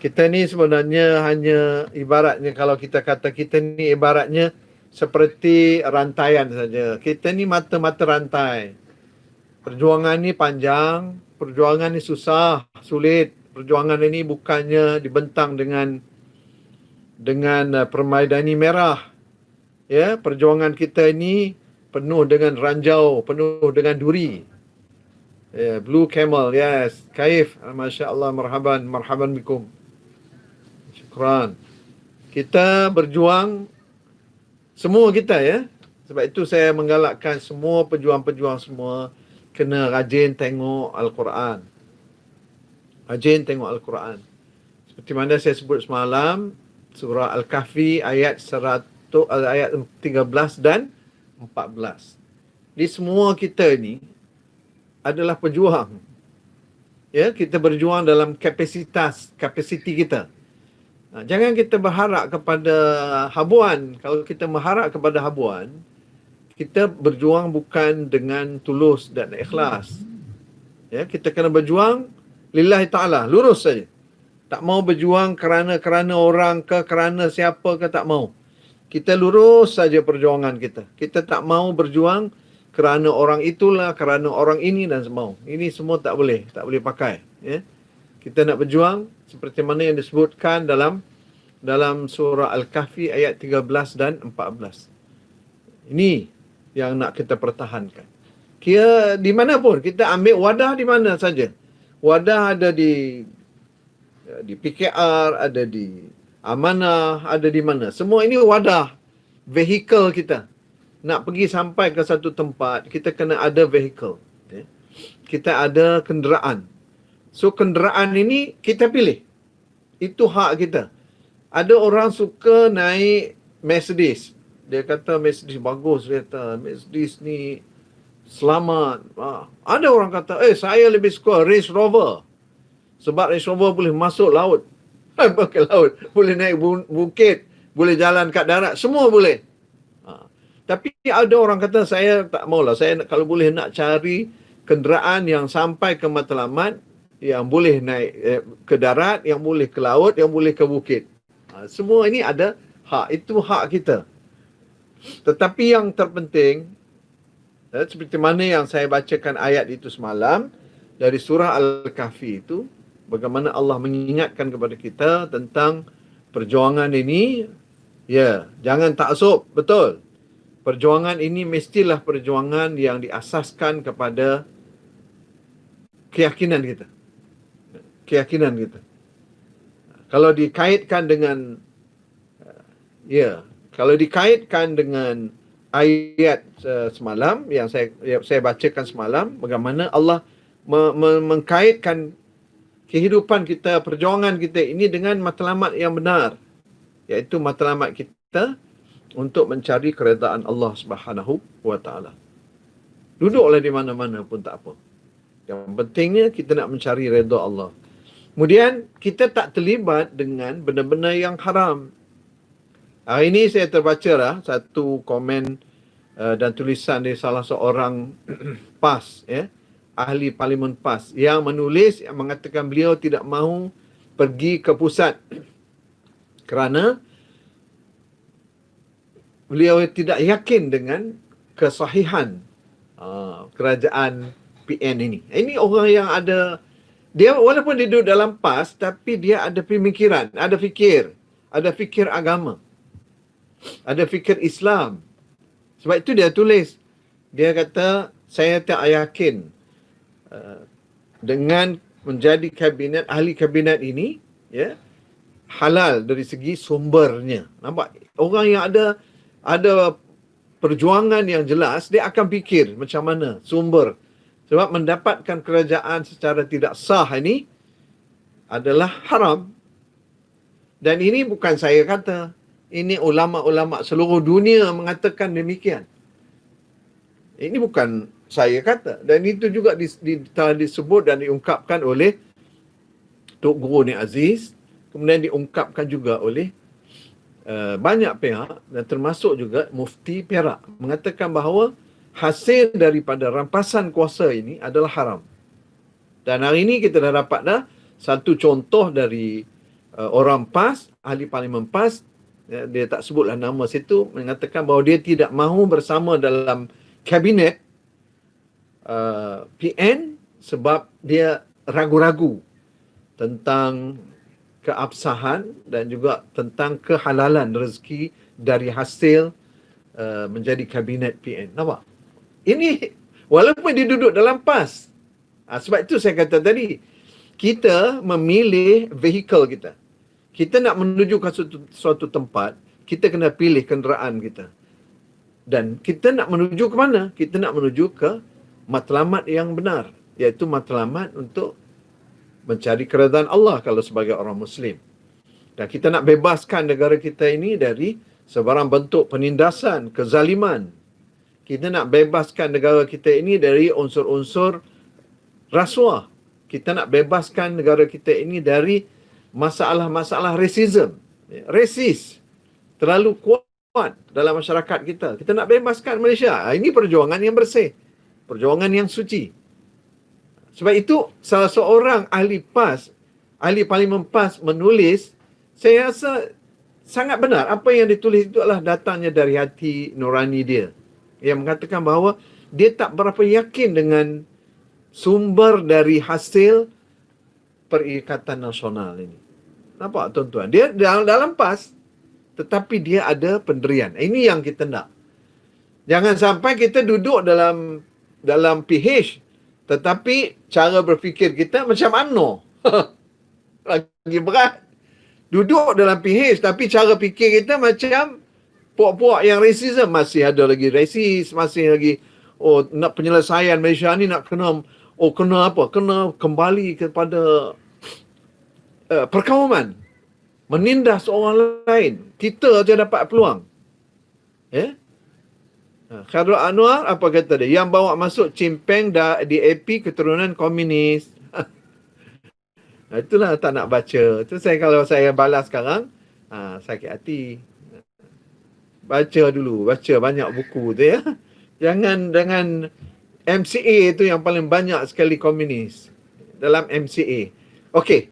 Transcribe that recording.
Kita ni sebenarnya hanya ibaratnya, kalau kita kata kita ni ibaratnya seperti rantaian saja. Kita ni mata-mata rantai. Perjuangan ni panjang, perjuangan ni susah, sulit. Perjuangan ini bukannya dibentang dengan permaidani merah. Ya, perjuangan kita ini penuh dengan ranjau, penuh dengan duri. Blue camel, yes. Kaif, Masya Allah, marhaban bikum. Syukran. Kita berjuang, semua kita ya. Sebab itu saya menggalakkan semua pejuang-pejuang semua kena rajin tengok Al-Quran. Rajin tengok Al-Quran. Seperti mana saya sebut semalam, surah Al-Kahfi ayat 13 dan 14. Di semua kita ni adalah pejuang. Ya, kita berjuang dalam kapasiti kita. Jangan kita berharap kepada habuan. Kalau kita berharap kepada habuan, kita berjuang bukan dengan tulus dan ikhlas. Ya, kita kena berjuang lillahi ta'ala, lurus saja. Tak mau berjuang kerana orang ke, kerana siapa ke, tak mau. Kita lurus saja perjuangan kita. Kita tak mau berjuang kerana orang itulah, kerana orang ini dan semua. Ini semua tak boleh pakai. Ya. Kita nak berjuang seperti mana yang disebutkan dalam surah Al-Kahfi ayat 13 dan 14. Ini yang nak kita pertahankan. Kira di mana pun, kita ambil wadah di mana saja. Wadah ada di PKR, ada di Amanah, ada di mana. Semua ini wadah, vehicle kita. Nak pergi sampai ke satu tempat, kita kena ada vehicle. Ya. Kita ada kenderaan. So kenderaan ini kita pilih. Itu hak kita. Ada orang suka naik Mercedes. Dia kata Mercedes bagus. Dia kata Mercedes ni selamat. Ada orang kata, saya lebih suka Range Rover. Sebab Range Rover boleh masuk laut. Pakai laut. Boleh naik bukit. Boleh jalan kat darat. Semua boleh. Tapi ada orang kata, saya tak maulah. Saya kalau boleh nak cari kenderaan yang sampai ke matlamat, yang boleh naik ke darat, yang boleh ke laut, yang boleh ke bukit. Semua ini ada hak. Itu hak kita. Tetapi yang terpenting, seperti mana yang saya bacakan ayat itu semalam, dari surah Al-Kahfi itu, bagaimana Allah mengingatkan kepada kita tentang perjuangan ini. Ya, jangan taksub, betul. Perjuangan ini mestilah perjuangan yang diasaskan kepada keyakinan kita. Keyakinan kita. Kalau dikaitkan dengan kalau dikaitkan dengan ayat semalam yang saya bacakan semalam, bagaimana Allah mengkaitkan kehidupan kita, perjuangan kita ini dengan matlamat yang benar, iaitu matlamat kita untuk mencari keredaan Allah Subhanahu wa taala. Duduklah di mana-mana pun tak apa. Yang pentingnya kita nak mencari redha Allah. Kemudian kita tak terlibat dengan benda-benda yang haram. Hari ini saya terbacalah satu komen dan tulisan dari salah seorang PAS, ahli Parlimen PAS, yang menulis, yang mengatakan beliau tidak mahu pergi ke pusat kerana beliau tidak yakin dengan kesahihan kerajaan PN ini. Ini orang yang ada, dia walaupun dia duduk dalam PAS, tapi dia ada pemikiran, ada fikir agama, ada fikir Islam. Sebab itu dia tulis, dia kata, saya tak yakin dengan menjadi kabinet, ahli kabinet ini, ya, halal dari segi sumbernya. Nampak? Orang yang ada perjuangan yang jelas, dia akan fikir macam mana sumber. Sebab mendapatkan kerajaan secara tidak sah ini adalah haram. Dan ini bukan saya kata. Ini ulama-ulama seluruh dunia mengatakan demikian. Ini bukan saya kata. Dan itu juga disebut dan diungkapkan oleh Tok Guru Ni Aziz. Kemudian diungkapkan juga oleh banyak pihak dan termasuk juga Mufti Perak, mengatakan bahawa hasil daripada rampasan kuasa ini adalah haram. Dan hari ini kita dah dapat satu contoh dari orang PAS, ahli parlimen PAS, dia tak sebutlah nama situ, mengatakan bahawa dia tidak mahu bersama dalam kabinet PN sebab dia ragu-ragu tentang keabsahan dan juga tentang kehalalan rezeki dari hasil menjadi kabinet PN. Nampak? Ini walaupun dia duduk dalam PAS. Sebab itu saya kata tadi, kita memilih vehikel kita. Kita nak menuju ke suatu tempat, kita kena pilih kenderaan kita. Dan kita nak menuju ke mana? Kita nak menuju ke matlamat yang benar, iaitu matlamat untuk mencari keredaan Allah kalau sebagai orang Muslim. Dan kita nak bebaskan negara kita ini dari sebarang bentuk penindasan, kezaliman. Kita nak bebaskan negara kita ini dari unsur-unsur rasuah. Kita nak bebaskan negara kita ini dari masalah-masalah racism. Rasis terlalu kuat dalam masyarakat kita. Kita nak bebaskan Malaysia. Ini perjuangan yang bersih. Perjuangan yang suci. Sebab itu salah seorang ahli PAS, ahli parlimen PAS menulis, saya rasa sangat benar. Apa yang ditulis itu adalah datangnya dari hati nurani dia. Yang mengatakan bahawa dia tak berapa yakin dengan sumber dari hasil Perikatan Nasional ini. Nampak tuan-tuan? Dia dalam PAS, tetapi dia ada pendirian. Ini yang kita nak. Jangan sampai kita duduk dalam PH, tetapi cara berfikir kita macam UMNO. Lagi berat. Duduk dalam PH, tapi cara fikir kita macam puak-puak yang racism. Masih ada lagi rasis, masih lagi nak penyelesaian Malaysia ni nak kena apa? Kena kembali kepada perkauman. Menindas orang lain. Kita saja dapat peluang. Khairul Anwar, apa kata dia? Yang bawa masuk Cimpeng DAP keturunan komunis. Itulah tak nak baca. Itu kalau saya balas sekarang, sakit hati. Baca dulu. Baca banyak buku tu ya. Jangan dengan MCA itu yang paling banyak sekali komunis dalam MCA. Okey.